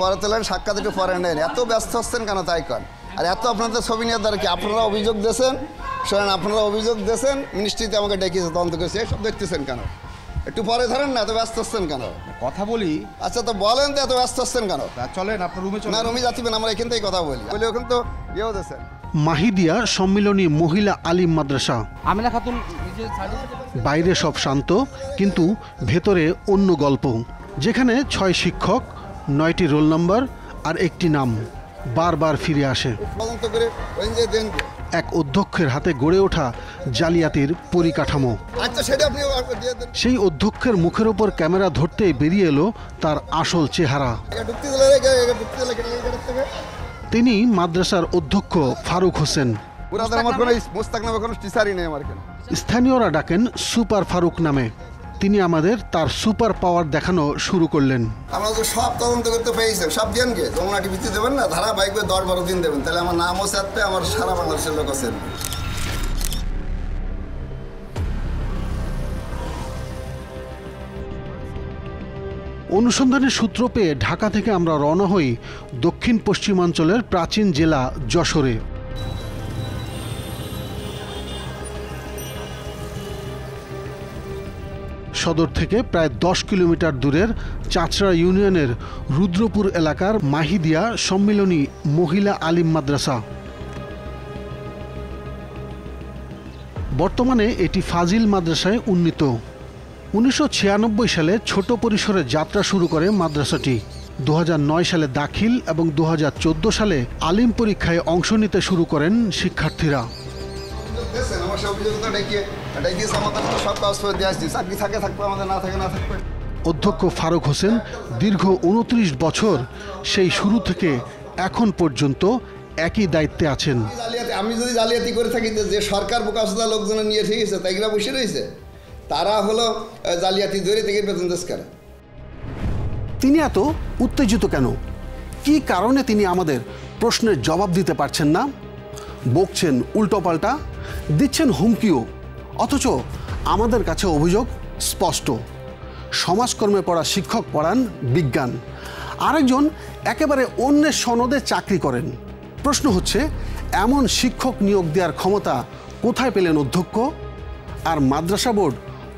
পরে তোলেন, সাক্ষাৎ একটু পরে নেন। এত ব্যস্ত হচ্ছেন কেন তাই কন? আর এত আপনাদের ছবি নিয়ে দ্বারা কি? আপনারা অভিযোগ দিয়েছেন, শোনেন, আপনারা অভিযোগ দিয়েছেন, মিনিস্ট্রিতে আমাকে ডেকেছে, তদন্ত করেছে, এসব দেখতেছেন কেন? একটু পরে ধরেন না, এত ব্যস্ত হচ্ছেন কেন? কথা বলি। আচ্ছা তো বলেন তো, এত ব্যস্ত হচ্ছেন কেন? চলেন আপনার রুমে চলেন। না, রুমে যাচ্ছিবেন, আমরা এখান থেকেই কথা বলি। বলি ওখানে তো ইয়েও দিয়েছেন। মাহিদিয়া সম্মিলনী মহিলা আলিম মাদ্রাসা। আমিনা খাতুন বাইরে সব শান্ত, কিন্তু ভেতরে অন্য গল্প। যেখানে 6 শিক্ষক, 9টি রোল নম্বর আর একটি নাম বারবার ফিরে আসে। তদন্ত করে ওই যে দেন এক অধ্যক্ষের হাতে গড়ে ওঠা জালিয়াতির পরিকাঠামো। আচ্ছা সেটা আপনি দিয়ে দেন। সেই অধ্যক্ষের মুখের ওপর ক্যামেরা ধরতেই বেরিয়ে এলো তার আসল চেহারা। ঢুকতে দিলে ঢুকতে দিলে কেটে থেকে তিনি মাদ্রাসার অধ্যক্ষ ফারুক হোসেন। পুরাদের আমার কোনো মোস্তাক নামে কোনো টিচারই নেই আমার কেন। স্থানীয়রা ডাকেন সুপার ফারুক নামে। তিনি আমাদের তার সুপার পাওয়ার দেখানো শুরু করলেন। আমরা তো সব তদন্ত করতে পেয়েছেন, সব জনকে যমুনা টিভিতে দেবেন না, ধারাবাহিকভাবে 10-12 দিন দেবেন, তাহলে আমার নামও চাপবে, আমার সারা বাংলাদেশের লোক আছেন। অনুসন্ধানের সূত্র পেয়ে ঢাকা থেকে আমরা রওনা হই দক্ষিণ পশ্চিমাঞ্চলের প্রাচীন জেলা যশোরে। সদর থেকে প্রায় 10 কিলোমিটার দূরের চাচড়া ইউনিয়নের রুদ্রপুর এলাকার মাহিদিয়া সম্মিলনী মহিলা আলিম মাদ্রাসা। বর্তমানে এটি ফাজিল মাদ্রাসায় উন্নীত। 1996 সালে ছোট পরিসরে যাত্রা শুরু করে মাদ্রাসাটি। 2009 সালে দাখিল এবং 2014 সালে আলিম পরীক্ষায় অংশ নিতে শুরু করেন শিক্ষার্থীরা। অধ্যক্ষ ফারুক হোসেন দীর্ঘ 29 বছর সেই শুরু থেকে এখন পর্যন্ত একই দায়িত্বে আছেন। আমি যদি জালিয়াতি করে থাকি, যে সরকার বোকাশোদা লোকজন নিয়ে ঠিক আছে, তাই কিনা বসে রয়েছে, তারা হলো জালিয়াতি ধরে থেকে বেতন দেশ করে। তিনি এত উত্তেজিত কেন? কি কারণে তিনি আমাদের প্রশ্নের জবাব দিতে পারছেন না? বকছেন উল্টোপাল্টা, দিচ্ছেন হুমকিও, অথচ আমাদের কাছে অভিযোগ স্পষ্ট। সমাজকর্মে পড়া শিক্ষক পড়ান বিজ্ঞান, আরেকজন একেবারে অন্যের সনদে চাকরি করেন। প্রশ্ন হচ্ছে, এমন শিক্ষক নিয়োগ দেওয়ার ক্ষমতা কোথায় পেলেন অধ্যক্ষ? আর মাদ্রাসা বোর্ড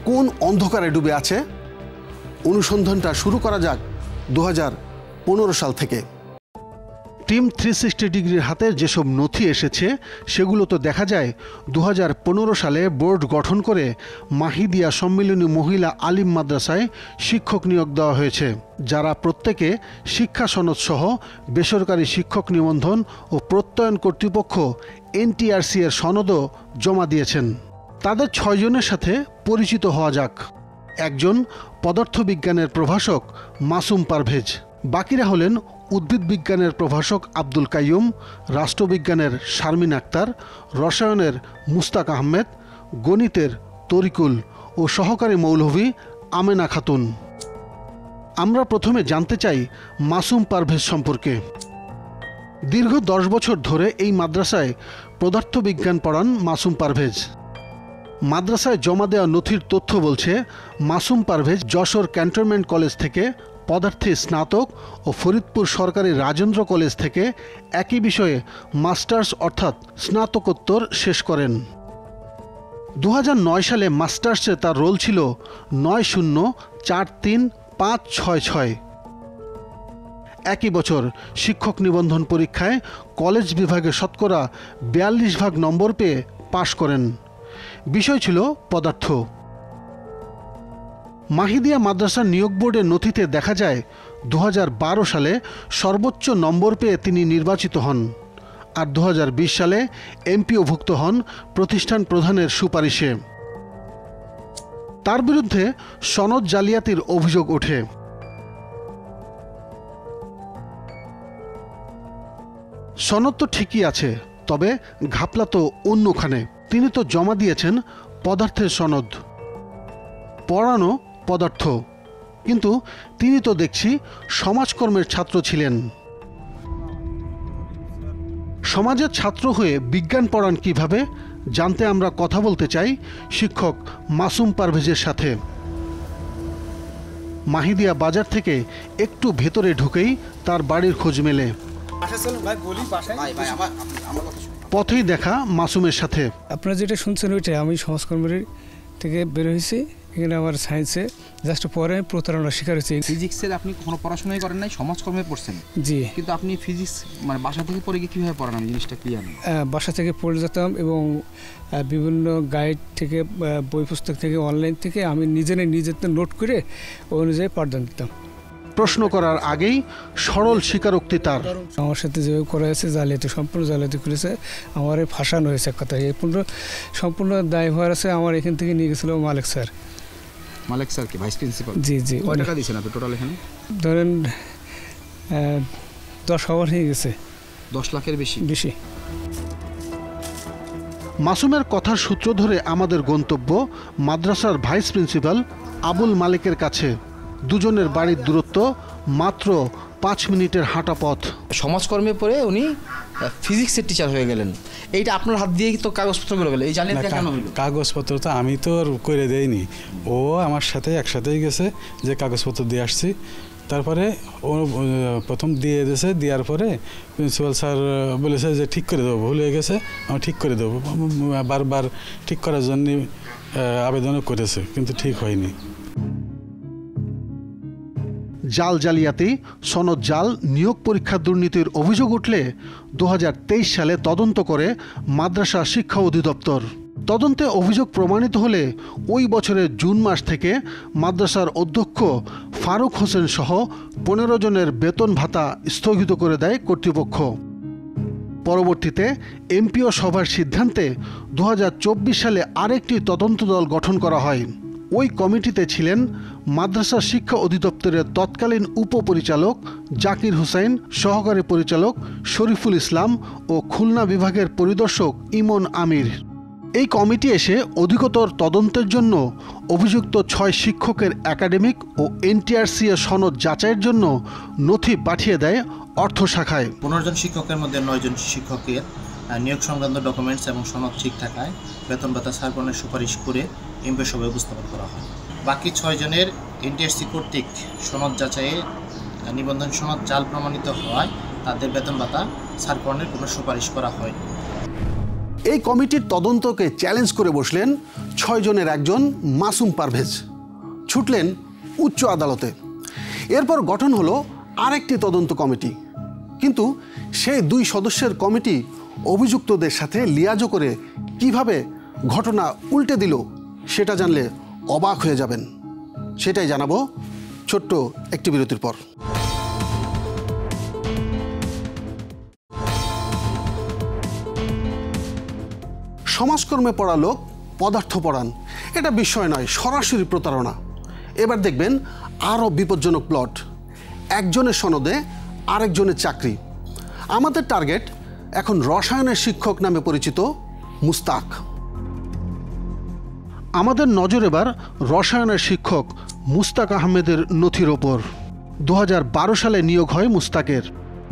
কোন অন্ধকারে ডুবে আছে? অনুসন্ধানটা শুরু করা যাক 2015 সাল থেকে। টিম 360 ডিগ্রির হাতে যেসব নথি এসেছে সেগুলো তো দেখা যায় 2015 সালে বোর্ড গঠন করে মাহিদিয়া সম্মিলনী মহিলা আলিম মাদ্রাসায় শিক্ষক নিয়োগ দেওয়া হয়েছে, যারা প্রত্যেকে শিক্ষা সনদ সহ বেসরকারি শিক্ষক নিবন্ধন ও প্রত্যয়ন কর্তৃপক্ষ NTRC এর সনদও জমা দিয়েছেন। তাদের 6 জনের সাথে পরিচিত হওয়া যাক। একজন পদার্থবিজ্ঞানের প্রভাষক মাসুম পারভেজ, বাকিরা হলেন উদ্ভিদ বিজ্ঞানের প্রভাষক আব্দুল কাইয়ুম, রাষ্ট্রবিজ্ঞানের শারমিন আক্তার, রসায়নের মুস্তাক আহমেদ, গণিতের তরিকুল ও সহকারী মৌলভী আমেনা খাতুন। আমরা প্রথমে জানতে চাই মাসুম পারভেজ সম্পর্কে। দীর্ঘ 10 বছর ধরে এই মাদ্রাসায় পদার্থবিজ্ঞান পড়ান মাসুম পারভেজ। মাদ্রাসায় জমা দেওয়া নথির তথ্য বলছে, মাসুম পারভেজ যশোর ক্যান্টনমেন্ট কলেজ থেকে পদার্থে স্নাতক ও ফরিদপুর সরকারি রাজেন্দ্র কলেজ থেকে একই বিষয়ে মাস্টার্স অর্থাৎ স্নাতকোত্তর শেষ করেন। 2009 সালে মাস্টার্সে তার রোল ছিল 90435666। একই বছর শিক্ষক নিবন্ধন পরীক্ষায় কলেজ বিভাগে শতকরা 42% নম্বর পেয়ে পাশ করেন। বিষয় ছিল পদার্থ। মাহিদিয়া মাদ্রাসা নিয়োগ বোর্ডের নথিতে দেখা যায় 2012 সালে সর্বোচ্চ নম্বর পেয়ে তিনি নির্বাচিত হন, আর 2020 সালে এমপিওভুক্ত হন প্রতিষ্ঠান প্রধানের সুপারিশে। তার বিরুদ্ধে সনদ জালিয়াতির অভিযোগ ওঠে। সনদ তো ঠিকই আছে, তবে ঘাপলা তো অন্যখানে। তিনি তো জমা দিয়েছেন পদার্থের সনদ, পড়ানো পদার্থ, কিন্তু তিনি তো দেখছি সমাজকর্মের ছাত্র ছিলেন। সমাজের ছাত্র হয়ে বিজ্ঞান পড়ান কিভাবে জানতে আমরা কথা বলতে চাই শিক্ষক মাসুম পারভেজের সাথে। মাহিদিয়া বাজার থেকে একটু ভেতরে ঢুকেই তার বাড়ির খোঁজ মেলে। পথেই দেখা মাসুমের সাথে। আপনারা যেটা শুনছেন ওইটা, আমি সমাজকর্মীর থেকে বের হয়েছি। এখানে আমার সায়েন্সে জাস্ট পরে প্রতারণার শিকার হয়েছে। ফিজিক্সের আপনি কোনো পড়াশোনাই করেন নাই, সমাজকর্মে পড়ছেন? জি। কিন্তু আপনি ফিজিক্স মানে বাসা থেকে পড়ে গিয়ে কীভাবে পড়ান, আমি জিনিসটা ক্লিয়ার নেই। বাসা থেকে পড়ে যেতাম এবং বিভিন্ন গাইড থেকে, বই পুস্তক থেকে, অনলাইন থেকে আমি নিজের নোট করে ওই অনুযায়ী পাঠদান দিতাম। প্রশ্ন করার আগেই সরল স্বীকারোক্তি তার। আমার সাথে যেভাবে করা হয়েছে জালিয়াতি, সম্পূর্ণ জালিয়াতি করেছে। আমার ফাঁসানো হয়েছে এক কথা। এই সম্পূর্ণ দায়ভার আছে আমার। এখান থেকে নিয়ে গেছিল মালিক স্যার। মালিক স্যার কি ভাইস প্রিন্সিপাল? জি জি। কত টাকা দিয়েছেন আপনি টোটাল এখানে? ধরেন 10 হাজার হয়ে গেছে। 10 লাখের বেশি? বেশি। মাসুমের কথার সূত্র ধরে আমাদের গন্তব্য মাদ্রাসার ভাইস প্রিন্সিপাল আবুল মালিকের কাছে। দুজনের বাড়ির দূরত্ব মাত্র 5 মিনিটের হাঁটা পথ। সমাজকর্মে পড়ে উনি ফিজিক্সের টিচার হয়ে গেলেন। এইটা আপনার হাত দিয়েই তো কাগজপত্রগুলো গেল। এই জালিয়াতি কেন হলো? কাগজপত্র তো আমি তো আর করে দেইনি, ও আমার সাথে একসাথেই গেছে যে কাগজপত্র দিয়ে আসছি। তারপরে ও প্রথম দিয়ে দিয়েছে, দেওয়ার পরে প্রিন্সিপাল স্যার বলেছে যে ঠিক করে দেবো, ভুল হয়ে গেছে, আমি ঠিক করে দেবো। বারবার ঠিক করার জন্য আবেদনও করেছে, কিন্তু ঠিক হয়নি। জাল জালিয়াতি, সনদ জাল, নিয়োগ পরীক্ষা দুর্নীতির অভিযোগ উঠলে 2023 সালে তদন্ত করে মাদ্রাসা শিক্ষা অধিদপ্তর। তদন্তে অভিযোগ প্রমাণিত হলে ওই বছরের জুন মাস থেকে মাদ্রাসার অধ্যক্ষ ফারুক হোসেন সহ 15 জনের বেতন ভাতা স্থগিত করে দেয় কর্তৃপক্ষ। পরবর্তীতে এমপিও সভার সিদ্ধান্তে 2024 সালে আরেকটি তদন্ত দল গঠন করা হয়। ওই কমিটিতে ছিলেন মাদ্রাসা শিক্ষা অধিদপ্তরের তৎকালীন উপপরিচালক জাকির হুসাইন, সহকারী পরিচালক শরীফুল ইসলাম ও খুলনা বিভাগের পরিদর্শক ইমন আমির। এই কমিটি এসে অধিকতর তদন্তের জন্য অভিযুক্ত 6 শিক্ষকের একাডেমিক ও এনটিআরসি এর সনদ যাচাইয়ের জন্য নথি পাঠিয়ে দেয় অর্থ শাখায়। 15 জন শিক্ষকের মধ্যে 9 জন শিক্ষকের নিয়োগ সংক্রান্ত ডকুমেন্টস এবং সনদ ঠিক থাকায় বেতন ভাতা ছাড়পত্রের সুপারিশ করে এমপি সভায় উপস্থাপন করা হয়। বাকি 6 জনের এনটিআরসি কর্তৃক সনদ যাচাইয়ে নিবন্ধন সনদ জাল প্রমাণিত হওয়ায় তাদের বেতন ভাতা ছাড়পত্রের কোনো সুপারিশ করা হয়নি। এই কমিটির তদন্তকে চ্যালেঞ্জ করে বসলেন 6 জনের একজন মাসুম পারভেজ। ছুটলেন উচ্চ আদালতে। এরপর গঠন হলো আরেকটি তদন্ত কমিটি। কিন্তু সেই 2 সদস্যের কমিটি অভিযুক্তদের সাথে লিয়াজো করে কিভাবে ঘটনা উল্টে দিল সেটা জানলে অবাক হয়ে যাবেন। সেটাই জানাবো ছোট্ট একটি বিরতির পর। সমাজকর্মে পড়া লোক পদার্থ পড়ান, এটা বিস্ময় নয়, সরাসরি প্রতারণা। এবার দেখবেন আরও বিপজ্জনক প্লট। একজনের সনদে আরেকজনের চাকরি। আমাদের টার্গেট এখন রসায়নের শিক্ষক নামে পরিচিত মুস্তাক। আমাদের নজর এবার রসায়নের শিক্ষক মুস্তাক আহমেদের নথির ওপর। 2012 সালে নিয়োগ হয় মুস্তাকের।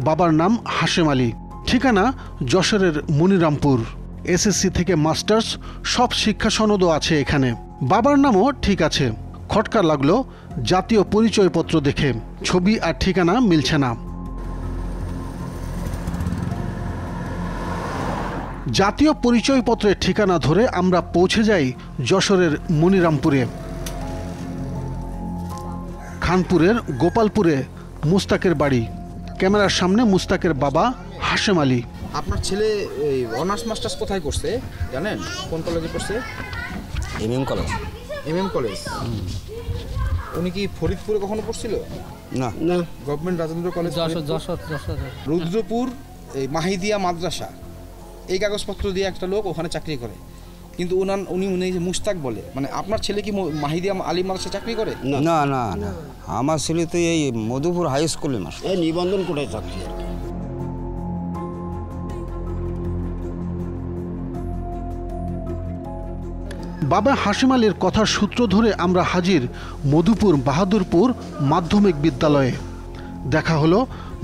বাবার নাম হাশেম আলী, ঠিকানা যশোরের মনিরামপুর। এসএসসি থেকে মাস্টার্স সব শিক্ষা সনদও আছে এখানে। বাবার নামও ঠিক আছে। খটকা লাগলো জাতীয় পরিচয়পত্র দেখে, ছবি আর ঠিকানা মিলছে না। জাতীয় পরিচয়পত্রের ঠিকানা ধরে আমরা পৌঁছে যাই যশোরের মনিরামপুরে। খানপুরের গোপালপুরে মুস্তাকের বাড়ি। ক্যামেরার সামনে মুস্তাকের বাবা হাশেম আলী। আপনার ছেলে অনার্স মাস্টার্স কোথায় করছে জানেন? কোন কলেজে পড়ছে? MM college. MM college. উনি কি ফরিদপুরে কখনো পড়ছিল? না না। Government Rajendra college Jashore. রুদ্রপুর এই মাহিদিয়া মাদ্রাসা, এই কাগজপত্র দিয়ে একটা লোক ওখানে চাকরি করে। কিন্তু উনি মুস্তাক বলে, মানে আপনার ছেলে কি মাহিদিয়া আলী মাদ্রাসা চাকরি করে? না না না, আমার ছেলে তো এই মধুপুর হাই স্কুলে মাস্টার। এই নিবন্ধন করে চাকরি। বাবা হাশেম আলীর কথার সূত্র ধরে আমরা হাজির মধুপুর বাহাদুরপুর মাধ্যমিক বিদ্যালয়ে। দেখা হলো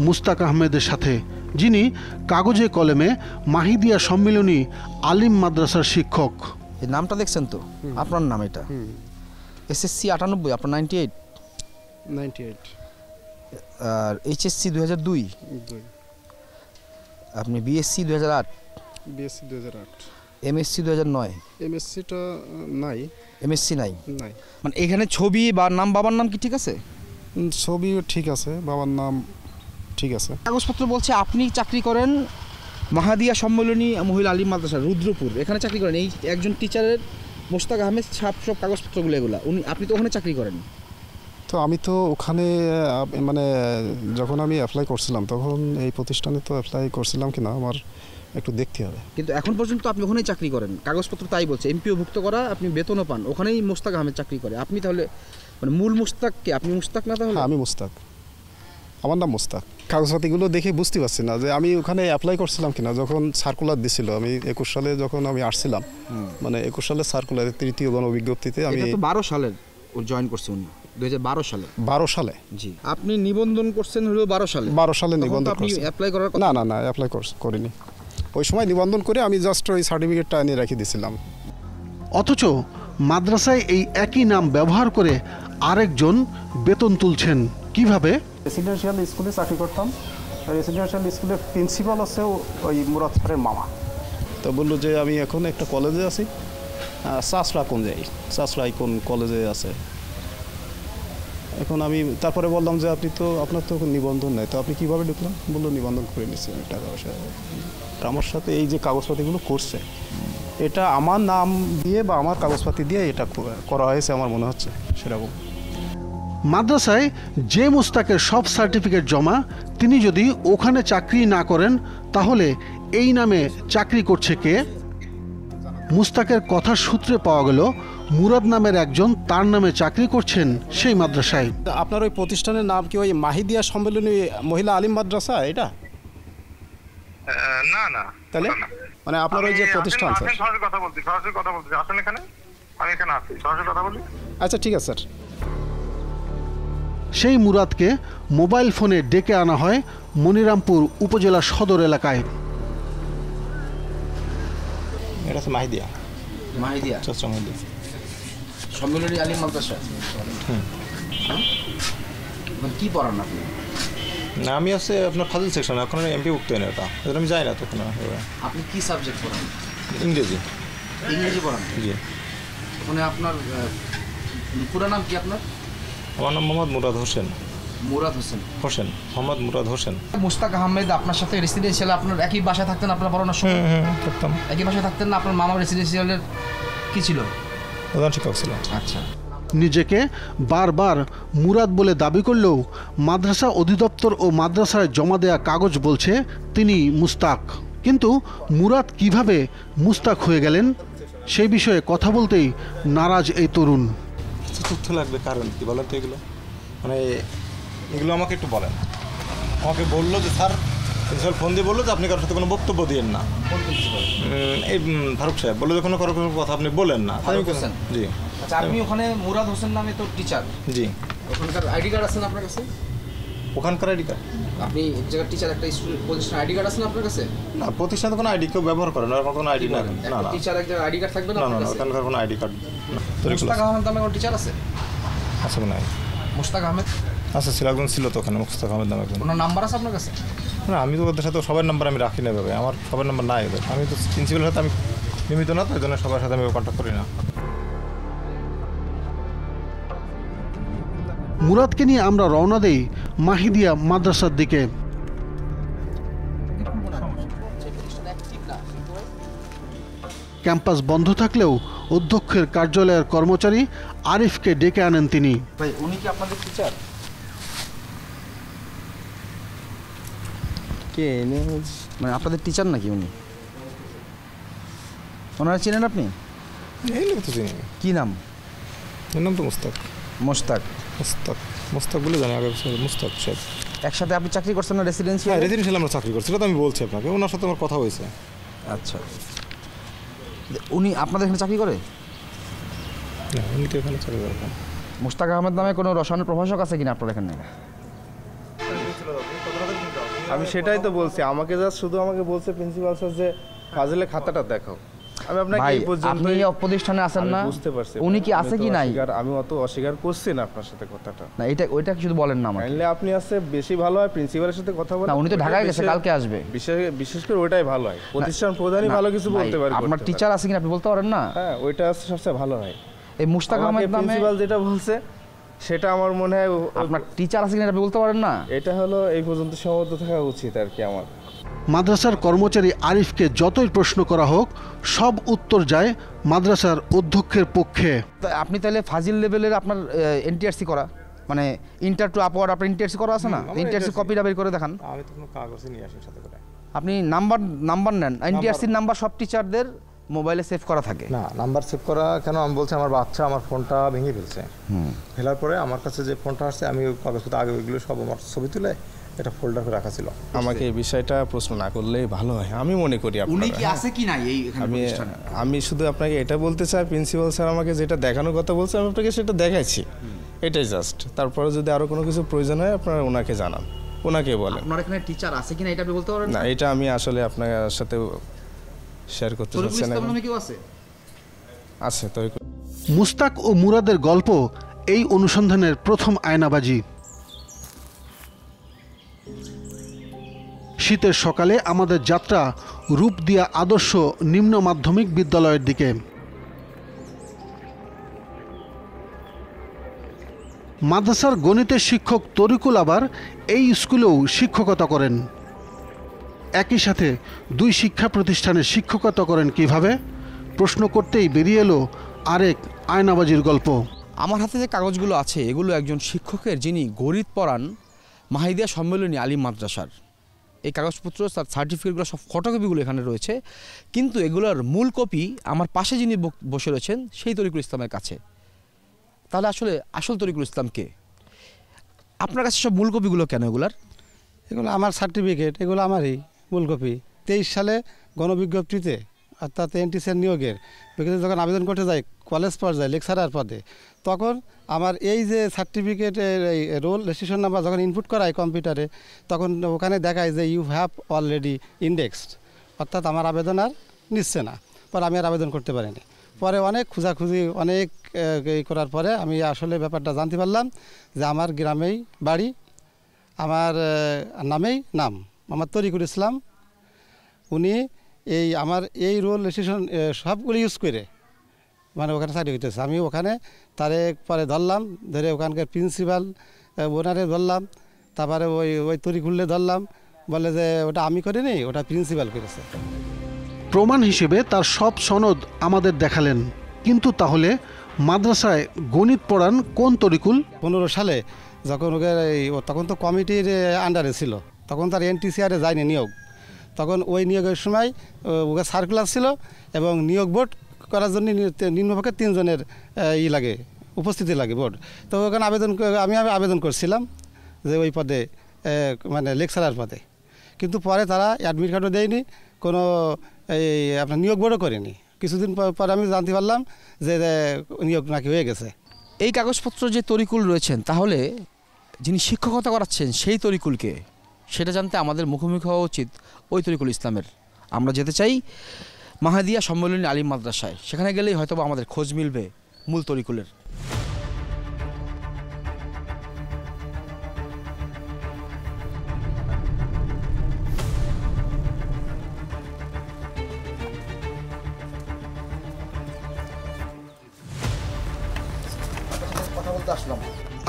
মুস্তাক আহমেদের সাথে, যিনি কাগজে কলমে মাহিদিয়া সম্মিলনী আলিম মাদ্রাসার শিক্ষক। এই নামটা দেখছেন তো? আপনার নাম এটা। এসএসসি 98, আপনার 98। 98 আর এইচএসসি 2002, আপনি বিএসসি 2008, বিএসসি 2008, এমএসসি 2009, এমএসসিটা নাই এমএসসি নাই। নাই। মানে এখানে ছবি বা নাম, বাবার নাম কি ঠিক আছে? ছবিও ঠিক আছে, বাবার নাম ঠিক আছে। কাগজপত্র বলছে আপনি চাকরি করেন মাহাদিয়া সম্মেলনী মহিলা আলিম মাদ্রাসা রুদ্রপুর, এখানে চাকরি করেন। এই একজন টিচারের মোস্তাক আহমেদ সব কাগজপত্রগুলো এগুলো আপনি তো ওখানে চাকরি করেন। তো আমি তো ওখানে মানে যখন আমি অ্যাপ্লাই করছিলাম তখন এই প্রতিষ্ঠানে তো অ্যাপ্লাই করছিলাম কিনা আমার একটু দেখতে হবে। কিন্তু এখন পর্যন্ত আপনি ওখানেই চাকরি করেন, কাগজপত্র তাই বলছে, এমপিও ভুক্ত করা, আপনি বেতনও পান, ওখানেই মোস্তাক আহমেদ চাকরি করে। আপনি তাহলে মানে মূল মোস্তাককে আপনি মোস্তাক না? তাহলে আমি মোস্তাক, আমার নাম মোস্তাক। কাগজপাতিগুলো দেখে বুঝতে পারছি না যে আমি ওখানে অ্যাপ্লাই করছিলাম কিনা। যখন সার্কুলার দিছিল, আমি 21 সালে যখন আমি আসছিলাম, মানে 21 সালে সার্কুলারের তৃতীয় গণ বিজ্ঞপ্তিতে আমি 12 সালের জয়েন করছি উনি 2012 সালে। 12 সালে? জি। আপনি নিবন্ধন করছেন হলো 12 সালে? 12 সালে নিবন্ধন আপনি করছি। অ্যাপ্লাই করার না না না, অ্যাপ্লাই করিনি। ওই সময় নিবন্ধন করে আমি জাস্ট ওই সার্টিফিকেটটা এনে রেখে দিয়েছিলাম। অথচ মাদ্রাসায় এই একই নাম ব্যবহার করে আরেকজন বেতন তুলছেন কিভাবে? রেসিডেন্সিয়াল স্কুলে চাকরি করতাম। রেসিডেন্সিয়াল স্কুলের প্রিন্সিপাল হচ্ছে ওই মুরাদ স্যারের মামা। তো বললো যে আমি এখন একটা কলেজে আছি, চাষরা কোন যাই, চাষরাই কোন কলেজে আছে। এখন আমি তারপরে বললাম যে আপনার তো নিবন্ধন নেই, তো আপনি কীভাবে ঢুকলাম? বললো নিবন্ধন করে নিচ্ছি আমি, টাকা পয়সা। আমার সাথে এই যে কাগজপাতিগুলো করছে, এটা আমার নাম দিয়ে বা আমার কাগজপাতি দিয়ে এটা করা হয়েছে আমার মনে হচ্ছে সেরকম। মাদ্রাসায় যে মুস্তাকের সব সার্টিফিকেট জমা, তিনি যদি ওখানে চাকরি না করেন তাহলে এই নামে চাকরি করছে কে? মুস্তাকের কথার সূত্রে পাওয়া গেল মুরাদ নামের একজন তার নামে চাকরি করছেন সেই মাদ্রাসায়। আপনার ওই প্রতিষ্ঠানের নাম কি ওই মাহিদিয়া সম্মেলনী মহিলা আলিম মাদ্রাসা এটা? না না, তাহলে মানে আপনার ওই যে প্রতিষ্ঠান স্যার। সরাসরি কথা বলছি আসেন এখানে, আমি এখানে আছি, সরাসরি কথা বলি। আচ্ছা ঠিক আছে স্যার। সেই মুরাদকে মোবাইল ফোনে ডেকে আনা হয় মনিরামপুর উপজেলা সদর এলাকায়। এটা হচ্ছে মাহিদিয়া সম্মেলনী আলিম মাদ্রাসা। কি পড়ান আপনি? না, আমি আছে আপনার ফাজিল সেকশন, এখন এমপি ভুক্ত হয় না, এটা আমি যাই না তখন। আপনি কি সাবজেক্ট পড়ান? ইংরেজি পড়ান? জি। ওখানে আপনার পুরো নাম কি আপনার? আমার নাম মোহাম্মদ মুরাদ হোসেন। মোহাম্মদ মুরাদ হোসেন। মুস্তাক আহমেদ আপনার সাথে রেসিডেন্সিয়াল, আপনার একই বাসায় থাকতেন? আপনার পড়ানোর সময় থাকতাম একই বাসায় থাকতেন না? আপনার মামা রেসিডেন্সিয়ালের কি ছিল? প্রধান শিক্ষক ছিল। আচ্ছা। নিজেকে বারবার মুরাদ বলে দাবি করলেও মাদ্রাসা অধিদপ্তর ও মাদ্রাসায় জমা দেয়া কাগজ বলছে তিনি মুস্তাক। কিন্তু মুরাদ কিভাবে মুস্তাক হয়ে গেলেন সেই বিষয়ে কথা বলতেই নারাজ এই তরুণ। তথ্য লাগবে, কারণ কি বলেন তো এগুলো? মানে এগুলো আমাকে একটু বলেন। আমাকে বললো যে স্যার, প্রিন্সিপাল ফোন দিয়ে বললো যে আপনি কারোর সাথে কোনো বক্তব্য দিয়েন না। এই ফারুক সাহেব বললো যে কোনো কথা আপনি বলেন না। জি। আচ্ছা, আপনি ওখানে মুরাদ হোসেন নামে তো টিচার? জি। ওখানকার আইডি কার্ড আছে না আপনার কাছে? ওখানকার আইডি কার্ড? আপনি এক জায়গার টিচার, একটা স্কুল প্রতিষ্ঠান আইডি কার্ড আছে না আপনার কাছে? না, প্রতিষ্ঠানে কোনো আইডি কেউ ব্যবহার করে না, কোনো আইডি না। না না, টিচার এক জায়গার আইডি কার্ড থাকবে না? না না, ওখানকার কোনো আইডি কার্ড। মুস্তাক আহমেদ নামে কোনো টিচার আছে? আছে মনে হয়। মুস্তাক আহমেদ? আচ্ছা, একজন ছিল তো ওখানে, মুস্তাক আহমেদ নামে একজন। ওনার নাম্বার আছে আপনার কাছে? না, আমি তো ওদের সাথে সবার নাম্বার আমি রাখি না ভাবে, আমার সবার নাম্বার নাই ওদের। আমি তো প্রিন্সিপালের সাথে আমি নিয়মিত না, তো এই জন্য সবার সাথে আমি কন্ট্যাক্ট করি না। মুরাদকে নিয়ে আমরা রওনা দেই মাহিদিয়া মাদ্রাসার দিকে। ক্যাম্পাস বন্ধ থাকলেও অধ্যক্ষের কার্যালয়ের কর্মচারী আরিফকে ডেকে আনেন তিনি। ভাই, উনি কি আপনাদের টিচার? কে মানে আপনাদের টিচার নাকি উনি? ওনারা চেনেন আপনি? এই লোক তো চিনি। কি নাম? এর নাম তো মুস্তাক। মুস্তাক বলে জানি আগে, মুস্তাক সাহেব। একসাথে আপনি চাকরি করছেন না রেসিডেন্সিয়াল? রেসিডেন্সিয়াল আমরা চাকরি করছি, তো আমি বলছি আপনাকে, ওনার সাথে আমার কথা হয়েছে। আচ্ছা, উনি আপনাদের এখানে চাকরি করে? না, উনি তো এখানে চাকরি করে। মুস্তাক আহমেদ নামে কোনো রসায়নের প্রভাষক আছে কিনা আপনার এখানে? আমি সেটাই তো বলছি, আমাকে শুধু আমাকে বলছে প্রিন্সিপাল স্যার যে ফাজিলের খাতাটা দেখাও। আমি আপনাকে ভাই এই পর্যন্ত আপনি এই প্রতিষ্ঠানে আছেন না, বুঝতে পারছি উনি কি আমি আছে তো কি নাই? আমি অত অস্বীকার করছি না আপনার সাথে কথাটা। না এটা ওইটা শুধু বলেন না আমাকে। কাইন্ডলি আপনি আছে বেশি ভালো হয় প্রিন্সিপালের সাথে কথা বলেন। না উনি তো ঢাকায় গেছে, কালকে আসবে। বিশেষ করে ওইটাই ভালো হয়, প্রতিষ্ঠান প্রধানই ভালো কিছু বলতে পারে। আপনার টিচার আছে কিনা আপনি বলতে পারেন না? হ্যাঁ ওইটা আছে সবচেয়ে ভালো হয়। এই মুশতাক আহমেদ নামে প্রিন্সিপাল যেটা বলছে সেটা আমার মনে হয় আপনার টিচার আছে কিনা আপনি বলতে পারেন না? এটা হলো এই পর্যন্ত সীমাবদ্ধ থাকা উচিত আর কি আমার। মাদ্রাসার কর্মচারী আরিফকে যতই প্রশ্ন করা হোক সব উত্তর যায় মাদ্রাসার অধ্যক্ষের পক্ষে। আপনি তাহলে ফাজিল লেভেলের আপনার এনটিআরসি করা, মানে ইন্টার টু আপওয়ার্ড আপনার এনটিআরসি করা আছে না? এনটিআরসি কপিটা বের করে দেখান। আমি তো কোনো কাগজে নিয়ে আসি সাথে করে। আপনি নাম্বার নেন, এনটিআরসির নাম্বার সব টিচারদের মোবাইলে সেভ করা থাকে। না নাম্বার সেভ করা কেন? আমি বলছি আমার বাচ্চা আমার ফোনটা ভেঙে ফেলছে, ফেলার পরে আমার কাছে যে ফোনটা আসছে আমি কাগজপত্র আগে ওইগুলো সব আমার ছবি তুলে এটা ফোল্ডার করে রাখা ছিল। আমাকে এই বিষয়টা প্রশ্ন না করলেই ভালো হয় আমি মনে করি। উনি কি আছে কি নাই এই এখানে প্রতিষ্ঠানে? আমি শুধু আপনাকে এটা বলতে চাই, প্রিন্সিপাল স্যার আমাকে যেটা দেখানোর কথা বলছে আমি আপনাকে সেটা দেখাইছি, এটাই জাস্ট। তারপরে যদি আরো কোনো কিছু প্রয়োজন হয় আপনারা ওনাকে জানান, ওনাকে বলেন। আপনার এখানে টিচার আছে কিনা এটা আপনি বলতে পারেন না? এটা আমি আসলে আপনার সাথে শেয়ার করতে চাচ্ছি না। আছে তো মুস্তাক ও মুরাদের গল্প এই অনুসন্ধানের প্রথম আয়নাবাজি। শীতের সকালে আমাদের যাত্রা রূপদিয়া আদর্শ নিম্ন মাধ্যমিক বিদ্যালয়ের দিকে। মাদ্রাসার গণিতের শিক্ষক তরিকুল আবার এই স্কুলেও শিক্ষকতা করেন। একই সাথে দুই শিক্ষা প্রতিষ্ঠানে শিক্ষকতা করেন কিভাবে প্রশ্ন করতেই বেরিয়ে এলো আরেক আয়নাবাজির গল্প। আমার হাতে যে কাগজগুলো আছে এগুলো একজন শিক্ষকের যিনি গণিত পড়ান মাহিদিয়া সম্মেলনী আলিম মাদ্রাসার। এই কাগজপত্র তার সার্টিফিকেটগুলো সব ফটোকপিগুলো এখানে রয়েছে, কিন্তু এগুলোর মূল কপি আমার পাশে যিনি বসে রয়েছেন সেই তরিকুল ইসলামের কাছে। তাহলে আসলে আসল তরিকুল ইসলাম কে? আপনার কাছে সব মূল কপিগুলো কেন? এগুলো আমার সার্টিফিকেট, এগুলো আমারই মূল কপি। 23 সালে গণবিজ্ঞপ্তিতে অর্থাৎ এনটিসির নিয়োগের যখন আবেদন করতে যাই কলেজ পর্যায়ে লেকচারার পদে, তখন আমার এই যে সার্টিফিকেটের এই রোল রেজিস্ট্রেশন নাম্বার যখন ইনপুট করায় কম্পিউটারে, তখন ওখানে দেখায় যে ইউ হ্যাভ অলরেডি ইন্ডেক্সড, অর্থাৎ আমার আবেদন আর নিচ্ছে না। পরে আমি আর আবেদন করতে পারিনি। পরে অনেক খোঁজাখুঁজি অনেক এই করার পরে আমি আসলে ব্যাপারটা জানতে পারলাম যে আমার গ্রামেই বাড়ি, আমার নামেই নাম, আমার তরিকুল ইসলাম। উনি এই আমার এই রোল রেজিস্ট্রেশন সবগুলো ইউজ করে মানে ওখানে চাকরি করতেছে। আমি ওখানে তারে পরে ধরলাম, ধরে ওখানকার প্রিন্সিপাল ওনারে ধরলাম, তারপরে ওই তরিকুললে ধরলাম, বলে যে ওটা আমি করিনি, ওটা প্রিন্সিপাল করেছে। প্রমাণ হিসেবে তার সব সনদ আমাদের দেখালেন। কিন্তু তাহলে মাদ্রাসায় গণিত পড়ান কোন তরিকুল? 15 সালে যখন ওকে তখন তো কমিটির আন্ডারে ছিল, তখন তার এনটিসিআরে যায়নি নিয়োগ। তখন ওই নিয়োগের সময় ওকে সার্কুলার ছিল এবং নিয়োগ বোর্ড করার জন্য নিম্নপক্ষে 3 জনের লাগে, উপস্থিতি লাগে বোর্ড। তো ওখানে আমি আবেদন করছিলাম যে ওই পদে মানে লেকচারার পদে, কিন্তু পরে তারা অ্যাডমিট কার্ডও দেয়নি, কোনো এই আপনার নিয়োগ বোর্ডও করেনি। কিছুদিন পরে আমি জানতে পারলাম যে নিয়োগ নাকি হয়ে গেছে। এই কাগজপত্র যে তরিকুল রয়েছেন, তাহলে যিনি শিক্ষকতা করাচ্ছেন সেই তরিকুলকে সেটা জানতে আমাদের মুখোমুখি হওয়া উচিত ওই তরিকুল ইসলামের। আমরা যেতে চাই মাহাদিয়া সম্মেলনী আলিম মাদ্রাসায়, সেখানে গেলেই হয়তো আমাদের খোঁজ মিলবে মূল তরিকুলের।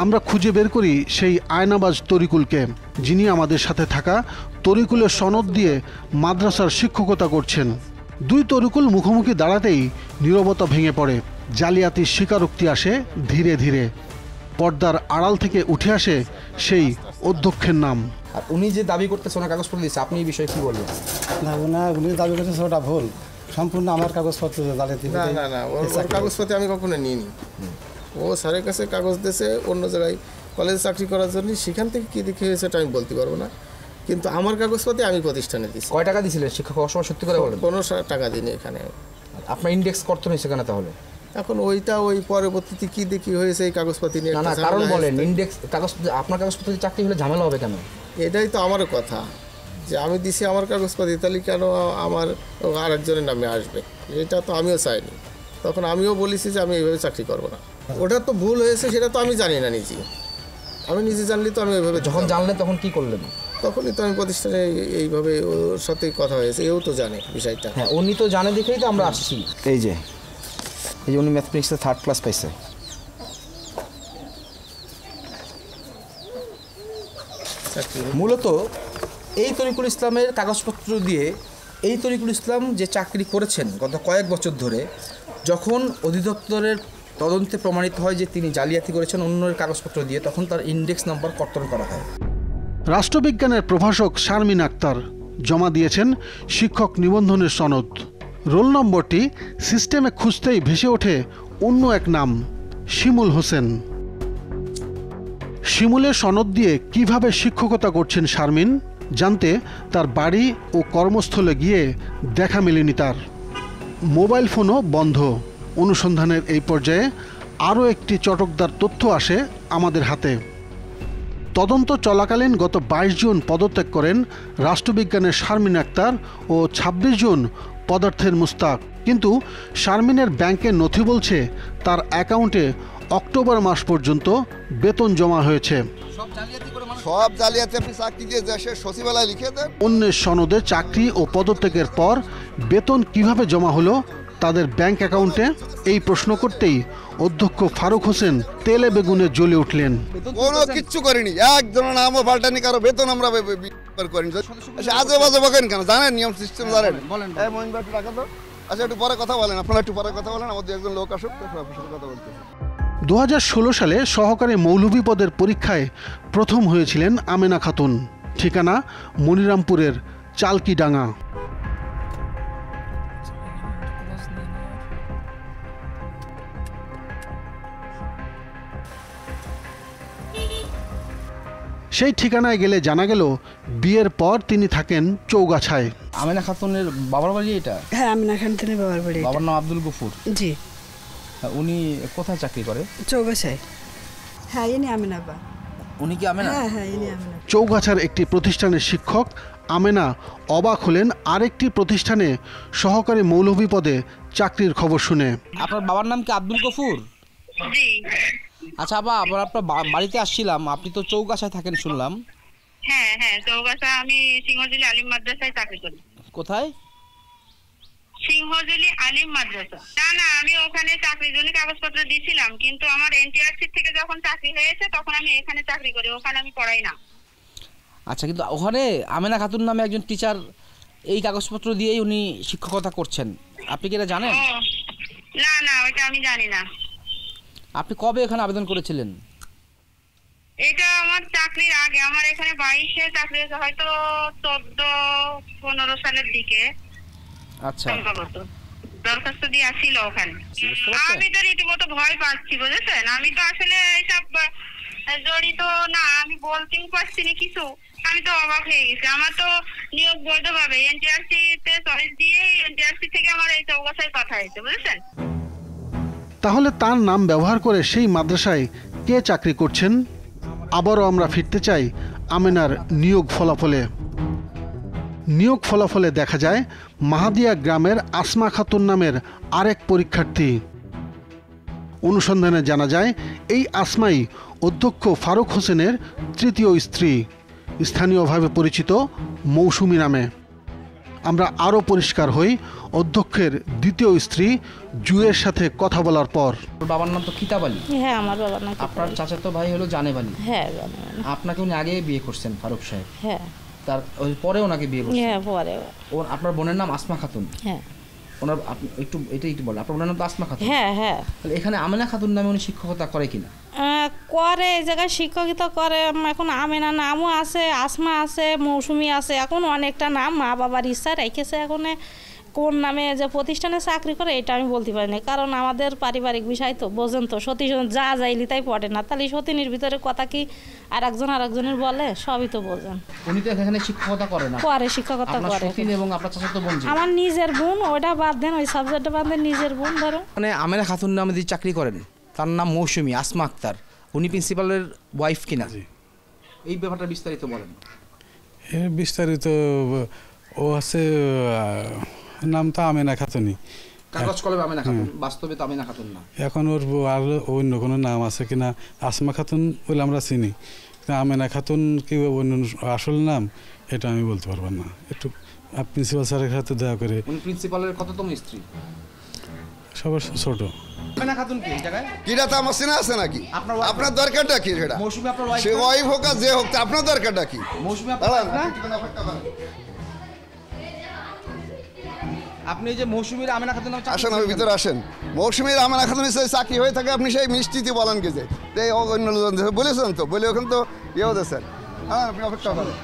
আমরা খুঁজে বের করি সেই আয়নাবাজ তরিকুলকে, যিনি আমাদের সাথে থাকা তরিকুলের সনদ দিয়ে মাদ্রাসার শিক্ষকতা করছেন। দুই তরিকুল মুখোমুখি দাঁড়াতেই নীরবতা ভেঙে পড়ে। জালিয়াতির স্বীকারোক্তি আসে ধীরে ধীরে। পর্দার আড়াল থেকে উঠে আসে সেই অধ্যক্ষের নাম। আর উনি যে দাবি করতেছে ওনার কাগজপত্র দিচ্ছে, আপনি এই বিষয়ে কি বলবেন? না উনি দাবি করতেছে ওটা ভুল, সম্পূর্ণ আমার কাগজপত্র জালিয়াতি। না ওর কাগজপত্র আমি কখনো নিইনি। ও স্যারের কাছে কাগজ দিয়েছে অন্য জায়গায় কলেজে চাকরি করার জন্য, সেখান থেকে কী দেখে হয়েছে এটা আমি বলতে পারবো না, কিন্তু আমার কাগজপত্র আমি প্রতিষ্ঠানে দিচ্ছি। কয় টাকা দিয়েছিলেন শিক্ষক অসময়? সত্যি করে বলেন। 15 টাকা দিইনি এখানে। আপনার ইন্ডেক্স করতে হয়েছে কেন তাহলে? এখন ওইটা ওই পরবর্তীতে কী দেখি হয়েছে এই কাগজপত্র নিয়ে। না কারণ বলেন, ইন্ডেক্স কাগজ আপনার কাগজপত্র চাকরি হলে ঝামেলা হবে কেন? এটাই তো আমারও কথা। যে আমি দিছি আমার কাগজপাতি, তাহলে কেন আমার আরেকজনের নামে আসবে? এটা তো আমিও চাইনি। তখন আমিও বলেছি যে আমি এইভাবে চাকরি করবো না। ওটা তো ভুল হয়েছে, সেটা তো আমি জানি না নিজে। আমি নিজে জানলে তো আমি ওইভাবে, যখন জানলেন তখন কি করলেন? তখনই তো আমি প্রতিষ্ঠানে এইভাবে ওর সাথে কথা হয়েছে, এও তো জানে বিষয়টা। হ্যাঁ, উনি তো জানে দেখেই তো আমরা আসছি। এই যে উনি ম্যাথমেটিক্সে 3rd ক্লাস পাইছে। মূলত এই তরিকুল ইসলামের কাগজপত্র দিয়ে এই তরিকুল ইসলাম যে চাকরি করেছেন গত কয়েক বছর ধরে, যখন অধিদপ্তরের তদন্তে প্রমাণিত হয় যে তিনি জালিয়াতি করেছেন অন্যের কাগজপত্র দিয়ে, তখন তার ইন্ডেক্স নাম্বার কর্তন করা হয়। রাষ্ট্রবিজ্ঞানের প্রভাষক শারমিন আক্তার জমা দিয়েছেন শিক্ষক নিবন্ধনের সনদ। রোল নম্বরটি সিস্টেমে খুঁজতেই ভেসে ওঠে অন্য এক নাম, শিমুল হোসেন। শিমুলের সনদ দিয়ে কিভাবে শিক্ষকতা করছেন শারমিন জানতে তার বাড়ি ও কর্মস্থলে গিয়ে দেখা মেলেনি তার। মোবাইল ফোনও বন্ধ। অনুসন্ধানের এই পর্যায়ে আরও একটি চটকদার তথ্য আসে আমাদের হাতে। তদন্ত চলাকালীন গত 22 জুন পদত্যাগ করেন রাষ্ট্রবিজ্ঞানের শারমিন আক্তার ও 26 জুন পদার্থের মুস্তাক। কিন্তু শারমিনের ব্যাংকের নথি বলছে তার অ্যাকাউন্টে অক্টোবর মাস পর্যন্ত বেতন জমা হয়েছে। সব জালিয়াতি আপনি চাকরি দিয়ে দেশে সচিবালয় লিখে দেন। অন্যের সনদে চাকরি ও পদত্যাগের পর বেতন কিভাবে জমা হলো তাদের ব্যাংক অ্যাকাউন্টে, এই প্রশ্ন করতেই অধ্যক্ষ ফারুক হোসেন তেলে বেগুনে জ্বলে উঠলেন। কোনো কিচ্ছু করিনি, একজনের নামও পাল্টানি, কারো বেতন আমরা করিনি। আজে বাজে বকেন কেন? জানেন নিয়ম সিস্টেম জানেন? এই মহিন ভাই একটু টাকা দাও। আচ্ছা একটু পরে কথা বলেন, আপনারা একটু পরে কথা বলেন, আমাদের একজন লোক আসুক, কথা বলতে। 2016 সালে সহকারী মৌলভী পদের পরীক্ষায় প্রথম হয়েছিলেন আমেনা খাতুন। ঠিকানা মনিরামপুরের চালকিডাঙ্গা। সেই ঠিকানায় গেলে জানা গেল বিয়ের পর তিনি থাকেন চৌগাছায়। আমেনা খাতুনের বাবার বাড়ি এটা? হ্যাঁ, আমেনা খাতুনের বাবার বাড়ি। বাবার নাম আব্দুল গফুর? জি। উনি কোথায় চাকরি করে? চৌগাছায়। হ্যাঁ, ইনি আমেনা বা। উনি কি আমেনা? হ্যাঁ হ্যাঁ, ইনি আমেনা। চৌগাছার একটি প্রতিষ্ঠানের শিক্ষক আমেনা অবাক হলেন আরেকটি প্রতিষ্ঠানে সহকারী মৌলভী পদে চাকরির খবর শুনে। আপনার বাবার নাম কি আব্দুল গফুর? জি। আচ্ছা আবার আপনার বাড়িতে আসছিলাম, আপনি তো চৌগাছায় থাকেন শুনলাম। হ্যাঁ হ্যাঁ, চৌগাছা। আমি সিংহজুলি আলিম মাদ্রাসায় চাকরি করি। কোথায়? সিংহজুলি আলিম মাদ্রাসা। না না, আমি ওখানে চাকরির জন্য কাগজপত্র দিয়েছিলাম, কিন্তু আমার এনটিআরসি থেকে যখন চাকরি হয়েছে তখন আমি এখানে চাকরি করি, ওখানে আমি পড়াই না। আচ্ছা, কিন্তু ওখানে আমেনা খাতুন নামে একজন টিচার এই কাগজপত্র দিয়েই উনি শিক্ষকতা করছেন, আপনি কি এটা জানেন? না না, ওইটা আমি জানি না। আপনি কবে এখানে আবেদন করেছিলেন? এটা আমার চাকরির আগে, আমার এখানে 22-এ চাকরি হয়েছে, হয়তো 14-15 সালের দিকে। আচ্ছা, দরখাস্ত দিয়ে আসছিল ওখানে। আমি তো রীতিমতো ভয় পাচ্ছি, বুঝেছেন? আমি তো আসলে এইসব জড়িত না, আমি বলতেও পারছি না কিছু। আমি তো অবাক হয়ে গেছি। আমার তো নিয়োগ বৈধভাবে এনটিআরসি তে চয়েস দিয়ে এনটিআরসি থেকে আমার এই চৌগাছায় পাঠাইছে, বুঝেছেন? তাহলে তার নাম ব্যবহার করে সেই মাদ্রাসায় কে চাকরি করছেন? আবারও আমরা ফিরতে চাই আমেনার নিয়োগ ফলাফলে। নিয়োগ ফলাফলে দেখা যায় মাহাদিয়া গ্রামের আসমা খাতুন নামের আরেক পরীক্ষার্থী। অনুসন্ধানে জানা যায় এই আসমাই অধ্যক্ষ ফারুক হোসেনের তৃতীয় স্ত্রী, স্থানীয়ভাবে পরিচিত মৌসুমী নামে। আমরা আরও পরিষ্কার হই অধ্যক্ষের দ্বিতীয় স্ত্রী জুয়ের সাথে কথা বলার পর। বাবার নাম তো কিতাব আলী? হ্যাঁ, আমার বাবার নাম। আপনার চাচাতো ভাই হলো জানেব আলী? হ্যাঁ, জানেব আলী। আপনাকে উনি আগে বিয়ে করছেন ফারুক সাহেব? হ্যাঁ। তার ওই পরে ওনাকে বিয়ে করছেন? হ্যাঁ, পরে। আপনার বোনের নাম আসমা খাতুন? হ্যাঁ। ওনার একটু এটা একটু বলেন, আপনার বোনের নাম তো আসমা খাতুন? হ্যাঁ হ্যাঁ। তাহলে এখানে আমেনা খাতুন নামে উনি শিক্ষকতা করে কিনা? করে, এই জায়গায় শিক্ষকতা করে। এখন আমেনা নামও আছে, আসমা আছে, মৌসুমী আছে, এখন অনেকটা নাম মা বাবার ইচ্ছা রেখেছে। এখন কোন নামে যে প্রতিষ্ঠানে চাকরি করে এটা আমি বলতে পারি না, কারণ আমাদের পারিবারিক বিষয় তো বোঝেন তো, সতী যা যাইলি তাই পড়ে না, তাহলে সতীনের ভিতরে কথা কি আরেকজনের বলে, সবই তো বোঝেন। উনি তো এখানে শিক্ষকতা করে না? করে, শিক্ষকতা করে। সতীন এবং আপনার চাচাতো বোন? আমার নিজের বোন, ওইটা বাদ দেন, ওই সাবজেক্টটা বাদ দেন, নিজের বোন ধরো। মানে আমেনা খাতুন নামে যে চাকরি করেন তার নাম মৌসুমী আসমা আক্তার, উনি প্রিন্সিপালের ওয়াইফ কিনা? এই ব্যাপারটা বিস্তারিত বলেন। এর বিস্তারিত ও আছে নামটা আমেনা খাতুনই। কাগজ কলমে আমেনা খাতুন, বাস্তবে তো আমেনা খাতুন না। এখন ওর আর অন্য কোনো নাম আছে কিনা, আসমা খাতুন বলে আমরা চিনি, আমেনা খাতুন কি অন্য আসল নাম এটা আমি বলতে পারবো না। একটু প্রিন্সিপাল স্যারের সাথে দয়া করে। প্রিন্সিপালের কততম স্ত্রী? সবার ছোট। আমেনা খাতুন কি জায়গায়? কিরা তো আমার চেনা আছে নাকি? আপনার দরকারটা কি? সেটা মৌসুমী আপনার ওয়াইফ, সে ওয়াইফ হোক আর যে হোক, আপনার দরকারটা কি? মৌসুমী আপনার না? আপনি যে মৌসুমীর আমেনা খাতুন নাম আসেন, আমি ভিতরে আসেন। মৌসুমীর আমেনা খাতুন চাকরি হয়ে থাকে, আপনি সেই মিষ্টিতে বলেন কি যে অন্য বলেছেন তো, বলে ওখানে তো ইয়েও দিয়েছেন। হ্যাঁ, আপনি অপেক্ষা করেন।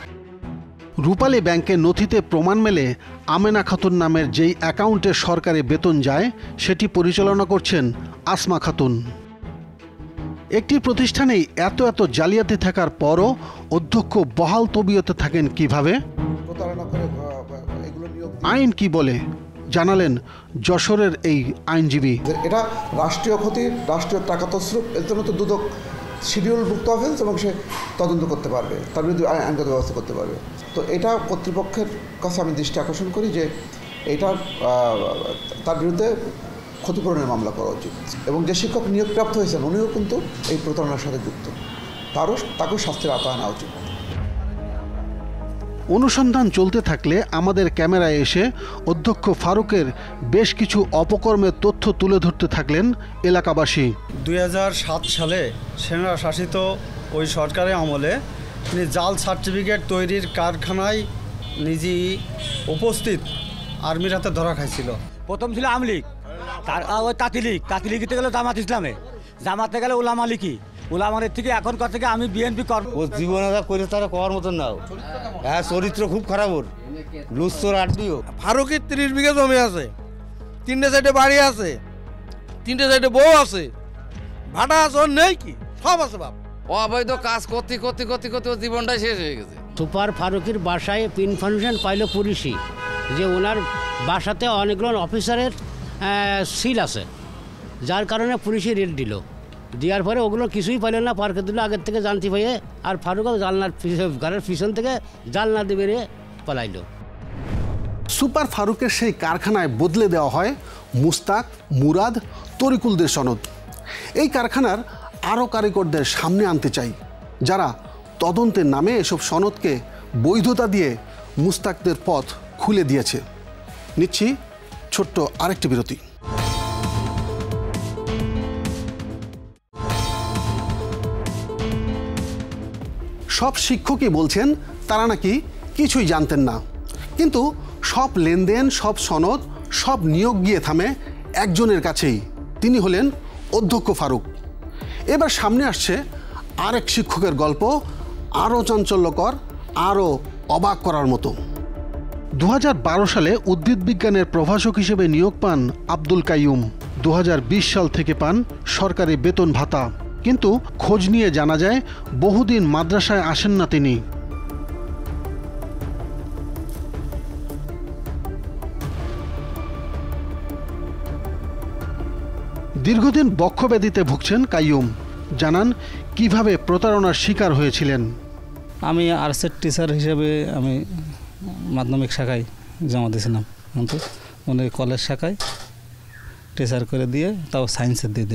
রূপালী ব্যাংকের নথিতে প্রমাণ মেলে আমেনা খাতুন নামের যেই অ্যাকাউন্টে সরকারি বেতন যায় সেটি পরিচালনা করছেন আসমা খাতুন। একটি প্রতিষ্ঠানেই এত এত জালিয়াতি থাকার পরও অধ্যক্ষ বহাল তবিয়তে থাকেন কিভাবে? আইন কি বলে জানালেন যশোরের এই আইনজীবী। এটা রাষ্ট্রীয় ক্ষতি, রাষ্ট্রীয় টাকা তছরূপ, এর জন্য তো দুদক শিডিউলভুক্ত অফেন্স এবং সে তদন্ত করতে পারবে, তার বিরুদ্ধে আইনগত ব্যবস্থা করতে পারবে। তো এটা কর্তৃপক্ষের কাছে আমি দৃষ্টি আকর্ষণ করি যে এটা তার বিরুদ্ধে ক্ষতিপূরণের মামলা করা উচিত। এবং যে শিক্ষক নিয়োগপ্রাপ্ত হয়েছেন উনিও কিন্তু এই প্রতারণার সাথে যুক্ত, তাকেও শাস্তির আওতায় আনা উচিত। অনুসন্ধান চলতে থাকলে আমাদের ক্যামেরায় এসে অধ্যক্ষ ফারুকের বেশ কিছু অপকর্মের তথ্য তুলে ধরতে থাকলেন এলাকাবাসী। 2007 সালে সেনা শাসিত ওই সরকারের আমলে তিনি জাল সার্টিফিকেট তৈরির কারখানায় নিজেই উপস্থিত আর্মির হাতে ধরা খাইছিল। প্রথম ছিল আমলিগ, তার ওই কাতিলিগিতে গেলে জামাত ইসলামে, জামাতে গেলে ওলামা লিখি, ওলামানের থেকে এখনকার থেকে আমি বিএনপি কর। ও জীবনে যা করে তারা করার মতন নাও। হ্যাঁ, চরিত্র খুব খারাপ ওর, লুচ্চর আড্ডিও। ফারুকের 30 বিঘা জমি আছে, 3টে সাইডে বাড়ি আছে, 3টে সাইডে বউ আছে, ভাড়া আছে, ওর নেই কি? সব আছে বাপ। অবৈধ কাজ করতে করতে করতে করতে ওর জীবনটাই শেষ হয়ে গেছে। সুপার ফারুকের বাসায় ইনফরমেশন পাইল পুলিশই যে ওনার বাসাতে অনেকগুলো অফিসারের সিল আছে, যার কারণে পুলিশই রেড দিল। দেওয়ার পরে ওগুলো কিছুই পাইল না, পার্কে দিল আগের থেকে জানতে পাইয়ে, আর ফারুকও জানলার ঘরের পিছন থেকে জানলা দিয়ে বেরিয়ে পালাইল। সুপার ফারুকের সেই কারখানায় বদলে দেওয়া হয় মুস্তাক, মুরাদ, তরিকুলদের সনদ। এই কারখানার আরও কারিগরদের সামনে আনতে চাই, যারা তদন্তের নামে এসব সনদকে বৈধতা দিয়ে মুস্তাকদের পথ খুলে দিয়েছে। নিচ্ছি ছোট্ট আরেকটি বিরতি। সব শিক্ষকই বলছেন তারা নাকি কিছুই জানতেন না, কিন্তু সব লেনদেন, সব সনদ, সব নিয়োগ গিয়ে থামে একজনের কাছেই। তিনি হলেন অধ্যক্ষ ফারুক। এবার সামনে আসছে আরেক শিক্ষকের গল্প, আরও চাঞ্চল্যকর, আরও অবাক করার মতো। 2012 সালে উদ্ভিদ বিজ্ঞানের প্রভাষক হিসেবে নিয়োগ পান আব্দুল কাইয়ুম। 2020 সাল থেকে পান সরকারি বেতন ভাতা, কিন্তু খোঁজ নিয়ে জানা যায় বহুদিন মাদ্রাসায় আসেন না তিনি। দীর্ঘদিন বক্ষব্যাধিতে ভুগছেন কাইয়ুম। জানান কিভাবে প্রতারণার শিকার হয়েছিলেন। আমি আর্টসের টিচার হিসেবে আমি মাধ্যমিক শাখায় জমা দিয়েছিলাম, কিন্তু উনি কলেজ শাখায় টিচার করে দিয়ে তাও সায়েন্সের দিয়ে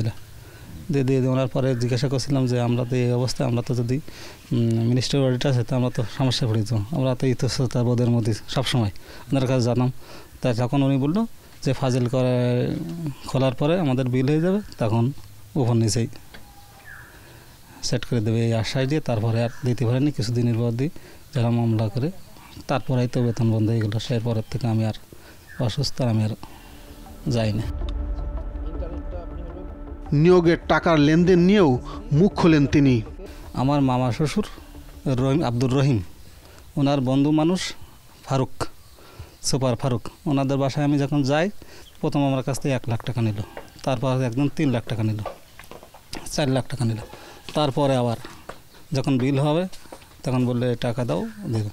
দিয়ে ওনার পরে জিজ্ঞাসা করছিলাম যে আমরা তো এই অবস্থায়, আমরা তো যদি মিনিস্টার অডিট আছে তো আমরা তো সমস্যা পড়ে যাব, আমরা তো ইতস্ততা বোধের মধ্যে সবসময় ওনার কাছে জানাম। তাই তখন উনি বললো যে ফাজিল করে খোলার পরে আমাদের বিল হয়ে যাবে, তখন উপর নিচেই সেট করে দেবে এই আশ্বাস দিয়ে। তারপরে আর দিতে পারেনি, কিছুদিনের পর দিয়ে যারা মামলা করে তারপরেই তো বেতন বন্ধ হয়ে গেলো। সেই পরের থেকে আমি আর অসুস্থ, আমি আর যাই না। নিয়োগের টাকার লেনদেন নিয়েও মুখ খোলেন তিনি। আমার মামা শ্বশুর রহিম, আব্দুর রহিম, ওনার বন্ধু মানুষ ফারুক, সুপার ফারুক, ওনাদের বাসায় আমি যখন যাই প্রথম আমার কাছ থেকে 1 লাখ টাকা নিল, তারপর একদম 3 লাখ টাকা নিল, 4 লাখ টাকা নিল। তারপরে আবার যখন বিল হবে তখন বললে টাকা দাও, দেব।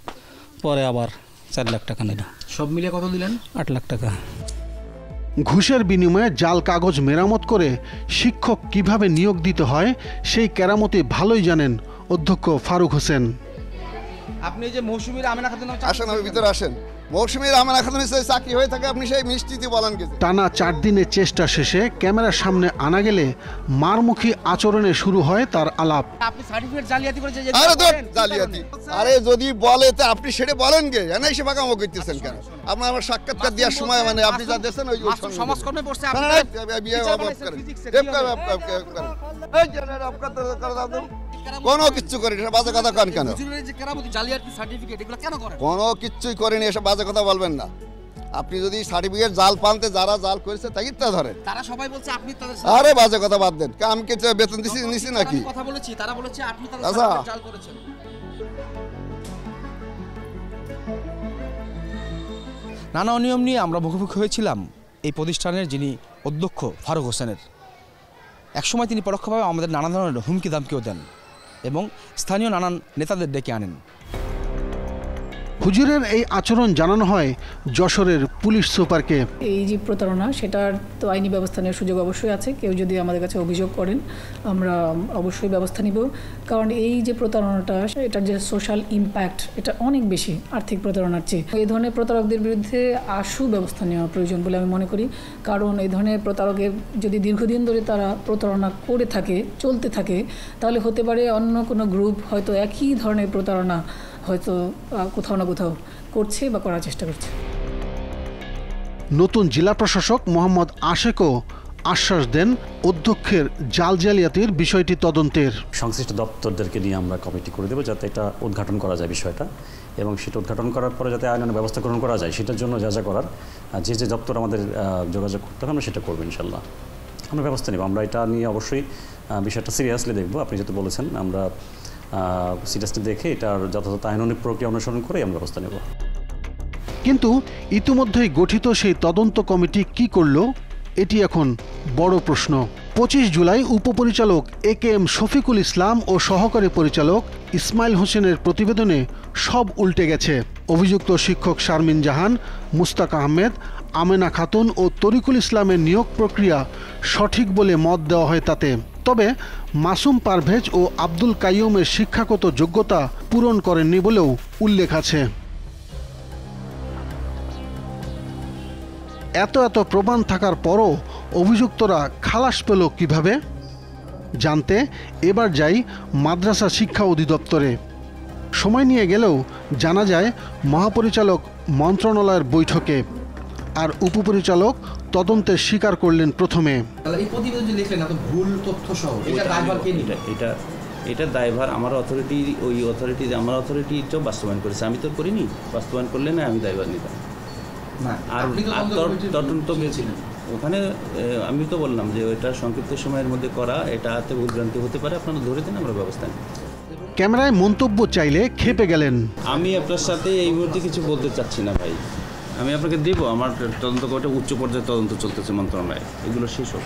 পরে আবার 4 লাখ টাকা নিল। সব মিলিয়ে কত দিলেন? 8 লাখ টাকা। ঘুষের বিনিময়ে জাল কাগজ মেরামত করে শিক্ষক কিভাবে নিয়োগ দিতে হয় সেই কেরামতি ভালোই জানেন অধ্যক্ষ ফারুক হোসেন। আপনি এই যে মৌসুমীর আমেনা খাতুন আসেন, আমি ভিতরে আসেন। মৌসুমীর আমেনা খাতুনের সাথে চাকরি হয়ে থাকে, আপনি সেই মিষ্টিতে বলেন কিছু। টানা 4 দিনের চেষ্টা শেষে ক্যামেরার সামনে আনা গেলে মারমুখী আচরণে শুরু হয় তার আলাপ। আপনি সার্টিফিকেট জালিয়াতি করেছে যে আরে তো জালিয়াতি, আরে যদি বলে তা আপনি সেটা বলেন গে, জানেন সে বাগামো করতেছেন কেন? আপনি আমার সাক্ষাৎকার দেওয়ার সময় মানে আপনি যা দেন ওই সমাজকর্মে পড়ছে আপনি কোনো কিচ্ছু করেনি, বাজে কথা কেন কেন? জালিয়াতি সার্টিফিকেট এগুলো কেন করেন? কোনো কিচ্ছুই করেনি, এসব বাজে কথা বলবেন না। আপনি যদি সার্টিফিকেট জাল পানতে যারা জাল করেছে তাই তা ধরেন। তারা সবাই বলছে আপনি তাদের আরে বাজে কথা বাদ দেন, আমি কি বেতন নিছি নাকি? কথা বলেছি, তারা বলেছে আপনি তাদের আচ্ছা জাল করেছেন। নানা অনিয়ম নিয়ে আমরা মুখোমুখি হয়েছিলাম এই প্রতিষ্ঠানের যিনি অধ্যক্ষ ফারুক হোসেনের। একসময় তিনি পরোক্ষভাবে আমাদের নানা ধরনের হুমকি দামকেও দেন এবং স্থানীয় নানান নেতাদের ডেকে আনেন। হুজুরের এই আচরণ জানানো হয় যশোরের পুলিশ সুপারকে। এই যে প্রতারণা, সেটার তো আইনি ব্যবস্থা নেওয়ার সুযোগ অবশ্যই আছে। কেউ যদি আমাদের কাছে অভিযোগ করেন আমরা অবশ্যই ব্যবস্থা নিব, কারণ এই যে প্রতারণাটা, এটার যে সোশ্যাল ইম্প্যাক্ট এটা অনেক বেশি আর্থিক প্রতারণার চেয়ে। এই ধরনের প্রতারকদের বিরুদ্ধে আশু ব্যবস্থা নেওয়া প্রয়োজন বলে আমি মনে করি, কারণ এই ধরনের প্রতারকের যদি দীর্ঘদিন ধরে তারা প্রতারণা করে থাকে, চলতে থাকে, তাহলে হতে পারে অন্য কোনো গ্রুপ হয়তো একই ধরনের প্রতারণা হয়তো কোথাও না কোথাও করছে বা করার চেষ্টা করছে। নতুন জেলা প্রশাসক মোহাম্মদ আশেকও আশ্বাস দেন অধ্যক্ষের জাল জালিয়াতির বিষয়টি তদন্তের। সংশ্লিষ্ট দপ্তরদেরকে নিয়ে আমরা কমিটি করে দেবো যাতে এটা উদ্ঘাটন করা যায় বিষয়টা, এবং সেটা উদ্ঘাটন করার পরে যাতে আইনানুগ ব্যবস্থা গ্রহণ করা যায় সেটার জন্য যা যা করার, যে যে দপ্তর আমাদের যোগাযোগ করতে হবে আমরা সেটা করবো ইনশাল্লাহ। আমরা ব্যবস্থা নেব, আমরা এটা নিয়ে অবশ্যই বিষয়টা সিরিয়াসলি দেখবো। আপনি যেহেতু বলেছেন আমরা সিরিয়াসলি দেখে এটার যথাযথ আইনানুগ প্রক্রিয়া অনুসরণ করে আমরা ব্যবস্থা নেব। কিন্তু ইতিমধ্যেই গঠিত সেই তদন্ত কমিটি কি করল, এটি এখন বড় প্রশ্ন। 25 জুলাই উপপরিচালক AKM শফিকুল ইসলাম ও সহকারী পরিচালক ইসমাইল হোসেনের প্রতিবেদনে সব উল্টে গেছে। অভিযুক্ত শিক্ষক শারমিন জাহান, মুস্তাক আহমেদ, আমেনা খাতুন ও তরিকুল ইসলামের নিয়োগ প্রক্রিয়া সঠিক বলে মত দেওয়া হয় তাতে। তবে মাসুম পারভেজ ও আব্দুল কাইয়ুমের শিক্ষাগত যোগ্যতা পূরণ করেননি বলেও উল্লেখ আছে। এত প্রমাণ থাকার পরও অভিযুক্তরা খালাস পেল কিভাবে? জানতে এবার যাই মাদ্রাসা শিক্ষা অধিদপ্তরে। সময় নিয়ে গেলেও জানা যায় মহাপরিচালক মন্ত্রণালয়ের বৈঠকে, আর উপপরিচালক তদন্তে স্বীকার করলেন প্রথমে। এই প্রতিবেদন যে লিখলেন এত ভুল তথ্য সহ, এটা দায়ভার কে নিবে? এটা দায়ভার আমার অথরিটি, ওই অথরিটি আমার অথরিটি তো বাস্তবায়ন করেছে, আমি তো করিনি। বাস্তবায়ন করলে না আমি দায়ভার নিতাম না। আর তদন্ত গিয়েছিলেন ওখানে, আমি তো বললাম যে ওইটা সংক্ষিপ্ত সময়ের মধ্যে করা, এটাতে ভুলভ্রান্তি হতে পারে, আপনারা ধরে দেন, আমরা ব্যবস্থা নিই। ক্যামেরায় মন্তব্য চাইলে খেপে গেলেন। আমি আপনার সাথে এই মুহূর্তে কিছু বলতে চাচ্ছি না ভাই, আমি আপনাকে দেব। আমার তদন্ত করাটা উচ্চ পর্যায়ে তদন্ত চলতেছে মন্ত্রণালয়ে, এগুলো শেষ হোক,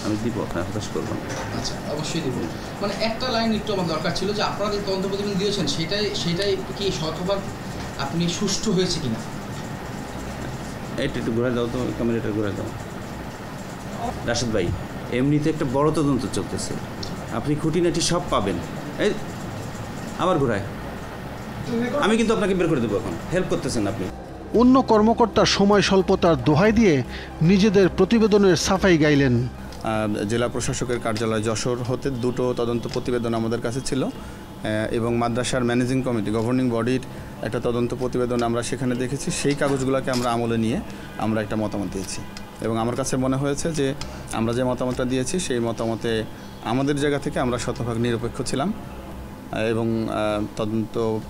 আমি দিব, আপনার হতাশ করবো না। আচ্ছা, অবশ্যই দিব। মানে একটা লাইন একটু আমার দরকার ছিল যে আপনারা যে তদন্ত প্রতিবেদন দিয়েছেন সেটাই কি শতভাগ আপনি সুষ্ঠু হয়েছে কিনা? এটা একটু ঘুরে দাও তো, ক্যামেরাটা ঘুরে দাও। রাশেদ ভাই, এমনিতে একটা বড় তদন্ত চলতেছে, আপনি খুঁটিনাটি সব পাবেন। এই আবার ঘুরায়, আমি কিন্তু আপনাকে বের করে দেবো, এখন হেল্প করতেছেন আপনি। অন্য কর্মকর্তার সময় স্বল্পতার দোহাই দিয়ে নিজেদের প্রতিবেদনের সাফাই গাইলেন। জেলা প্রশাসকের কার্যালয় যশোর হতে দুটো তদন্ত প্রতিবেদন আমাদের কাছে ছিল, এবং মাদ্রাসার ম্যানেজিং কমিটি গভর্নিং বডির একটা তদন্ত প্রতিবেদন আমরা সেখানে দেখেছি। সেই কাগজগুলোকে আমরা আমলে নিয়ে আমরা একটা মতামত দিয়েছি, এবং আমার কাছে মনে হয়েছে যে আমরা যে মতামতটা দিয়েছি সেই মতামতে আমাদের জায়গা থেকে আমরা শতভাগ নিরপেক্ষ ছিলাম, এবং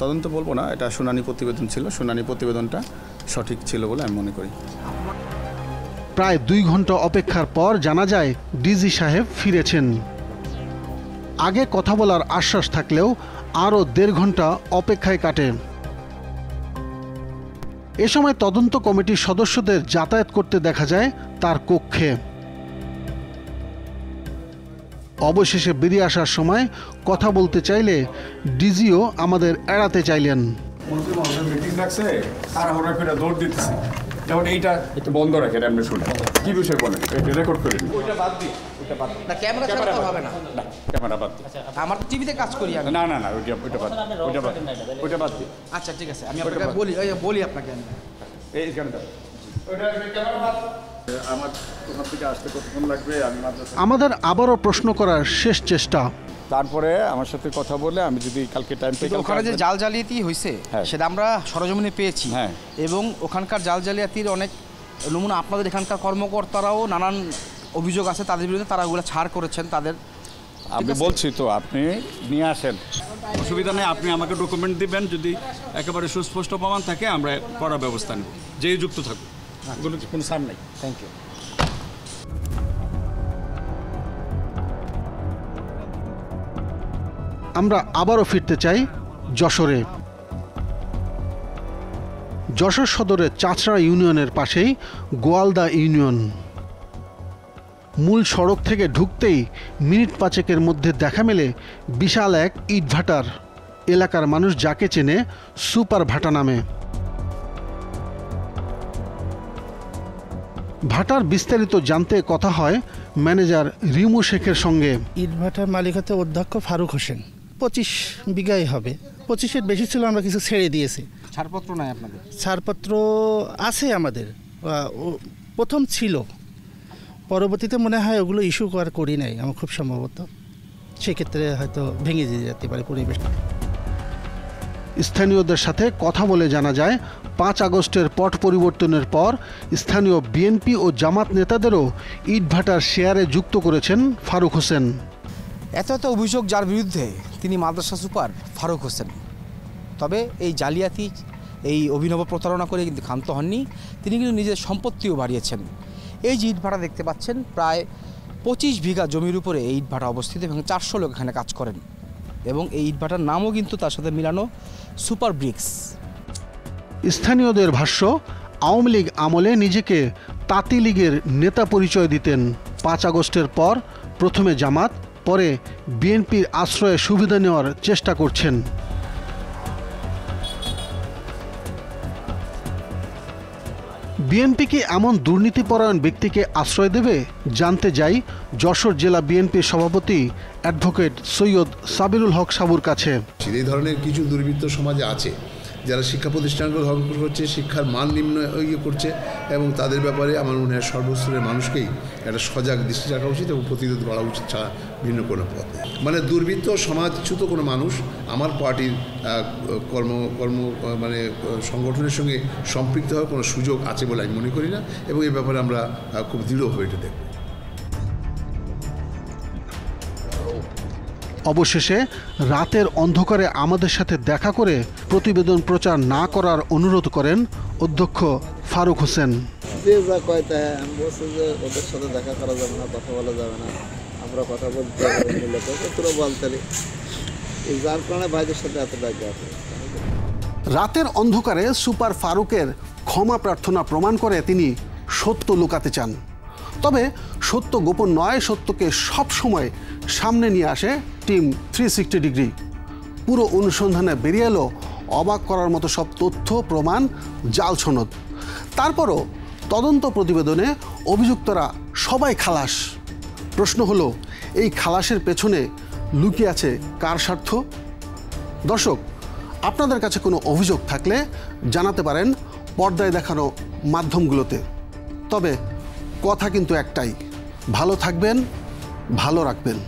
তদন্ত বলবো না, এটা শুনানি প্রতিবেদন ছিল, শুনানি প্রতিবেদনটা সঠিক ছিল বলে আমি মনে করি। প্রায় 2 ঘন্টা অপেক্ষার পর জানা যায় ডিজি সাহেব ফিরেছেন। আগে কথা বলার আশ্বাস থাকলেও আরও 1.5 ঘন্টা অপেক্ষায় কাটে। এ সময় তদন্ত কমিটির সদস্যদের যাতায়াত করতে দেখা যায় তার কক্ষে। অবশেষে বেরিয়ে আসার সময় কথা বলতে চাইলে ডিজিও আমাদের এড়াতে চাইলেন। মিটিং রাখছে আর আমরা ফিরে দৌড় দিতেছি, যেমন এইটা একটু বন্ধ রাখেন, আপনি শুনে কি বিষয় বলেন, রেকর্ড করে ওইটা বাদ দিই। না ক্যামেরা ছাড়া তো হবে না। ক্যামেরা বাদ আমার তো টিভিতে কাজ করি আমি। না না না ওইটা বাদ ওইটা বাদ দিই। আচ্ছা ঠিক আছে, আমি আপনাকে বলি আপনাকে এইখানে ক্যামেরা বাদ। আমার তোমার থেকে আসতে কতক্ষণ লাগবে? আমি আমাদের আবারও প্রশ্ন করার শেষ চেষ্টা। তারপরে আমার সাথে কথা বলে আমি যদি কালকে টাইম পেয়ে ওখানে যে জাল জালিয়াতি হয়েছে সেটা আমরা সরজমিনে পেয়েছি এবং ওখানকার জাল জালিয়াতির অনেক নমুনা আপনাদের এখানকার কর্মকর্তারাও নানান অভিযোগ আছে তাদের বিরুদ্ধে, তারা ওগুলো ছাড় করেছেন তাদের। আমি বলছি তো আপনি নিয়ে আসেন, অসুবিধা নেই। আপনি আমাকে ডকুমেন্ট দিবেন, যদি একেবারে সুস্পষ্ট প্রমাণ থাকে আমরা করার ব্যবস্থা নেব, যেই যুক্ত থাকুক, কোনো সার নেই। Thank you. আমরা আবারও ফিরতে চাই যশোরে। যশোর সদরের চাঁচড়া ইউনিয়নের পাশেই গোয়ালদা ইউনিয়ন। মূল সড়ক থেকে ঢুকতেই মিনিট পাঁচেকের মধ্যে দেখা মেলে বিশাল এক ইটভাটার। এলাকার মানুষ যাকে চেনে সুপার ভাটা নামে। ভাটার বিস্তারিত জানতে কথা হয় ম্যানেজার রিমু শেখের সঙ্গে। ইটভাটার মালিক হতে অধ্যক্ষ ফারুক হোসেন। 25 বিঘাই হবে, 25-এর বেশি ছিল, আমরা কিছু ছেড়ে দিয়েছি। ছাড়পত্র নাই আপনাদের? ছাড়পত্র আছে আমাদের, প্রথম ছিল, পরবর্তীতে মনে হয় ওগুলো ইস্যু করি নাই আমার খুব সম্ভবত, সেক্ষেত্রে হয়তো ভেঙে যেতে পারে পরিবেশটা। স্থানীয়দের সাথে কথা বলে জানা যায় 5 আগস্টের পট পরিবর্তনের পর স্থানীয় বিএনপি ও জামাত নেতাদেরও ইটভাটার শেয়ারে যুক্ত করেছেন ফারুক হোসেন। এত অভিযোগ যার বিরুদ্ধে, তিনি মাদ্রাসা সুপার ফারুক হোসেন। তবে এই জালিয়াতি, এই অভিনব প্রতারণা করে কিন্তু ক্ষান্ত হননি, তিনি কিন্তু নিজের সম্পত্তিও বাড়িয়েছেন। এই যে ইটভাটা দেখতে পাচ্ছেন, প্রায় 25 বিঘা জমির উপরে এই ইটভাটা অবস্থিত এবং 400 লোক এখানে কাজ করেন এবং এই ইটভাটার নামও কিন্তু তার সাথে মিলানো সুপার ব্রিক্স। স্থানীয়দের ভাষ্য, আওয়ামী লীগ আমলে নিজেকে তাঁতি লীগের নেতা পরিচয় দিতেন। 5 আগস্টের পর প্রথমে জামাত, পরে বিএনপির আশ্রয়ে সুবিধা নেওয়ার চেষ্টা করছেন। বিএনপি কি এমন দুর্নীতিপরায়ণ ব্যক্তিকে আশ্রয় দেবে? জানতে যাই যশোর জেলা বিএনপির সভাপতি অ্যাডভোকেট সৈয়দ সাবিরুল হক সাবুর কাছে। এই ধরনের কিছু দুর্বৃত্ত সমাজে আছে যারা শিক্ষা প্রতিষ্ঠানগুলো ধ্বংস করছে, শিক্ষার মান নিম্ন করছে এবং তাদের ব্যাপারে আমার মনে হয় সর্বস্তরের মানুষকেই একটা সজাগ দৃষ্টি রাখা উচিত এবং প্রতিরোধ করা উচিত ছাড়া ভিন্ন কোনো পথ। মানে দুর্বৃত্ত সমাজচ্যুত কোনো মানুষ আমার পার্টির মানে সংগঠনের সঙ্গে সম্পৃক্ত হওয়ার কোনো সুযোগ আছে বলে আমি মনে করি না এবং এই ব্যাপারে আমরা খুব দৃঢ়ভাবে এটা দেখব। অবশেষে রাতের অন্ধকারে আমাদের সাথে দেখা করে প্রতিবেদন প্রচার না করার অনুরোধ করেন অধ্যক্ষ ফারুক হোসেন। যে যা কয় তাই আমি বলছি যে ওদের সাথে দেখা করা যাবে না, কথা বলা যাবে না, আমরা কথা বলতে তোরা বলতে এই যার কারণে ভাইদের সাথে এত দেখা আছে। রাতের অন্ধকারে সুপার ফারুকের ক্ষমা প্রার্থনা প্রমাণ করে তিনি সত্য লুকাতে চান। তবে সত্য গোপন নয়, সত্যকে সবসময় সামনে নিয়ে আসে টিম 360 ডিগ্রি। পুরো অনুসন্ধানে বেরিয়ে এলো অবাক করার মতো সব তথ্য, প্রমাণ, জাল সনদ। তারপরও তদন্ত প্রতিবেদনে অভিযুক্তরা সবাই খালাস। প্রশ্ন হলো, এই খালাসের পেছনে লুকিয়ে আছে কার স্বার্থ? দর্শক, আপনাদের কাছে কোনো অভিযোগ থাকলে জানাতে পারেন পর্দায় দেখানো মাধ্যমগুলোতে। তবে কথা কিন্তু একটাই, ভালো থাকবেন, ভালো রাখবেন।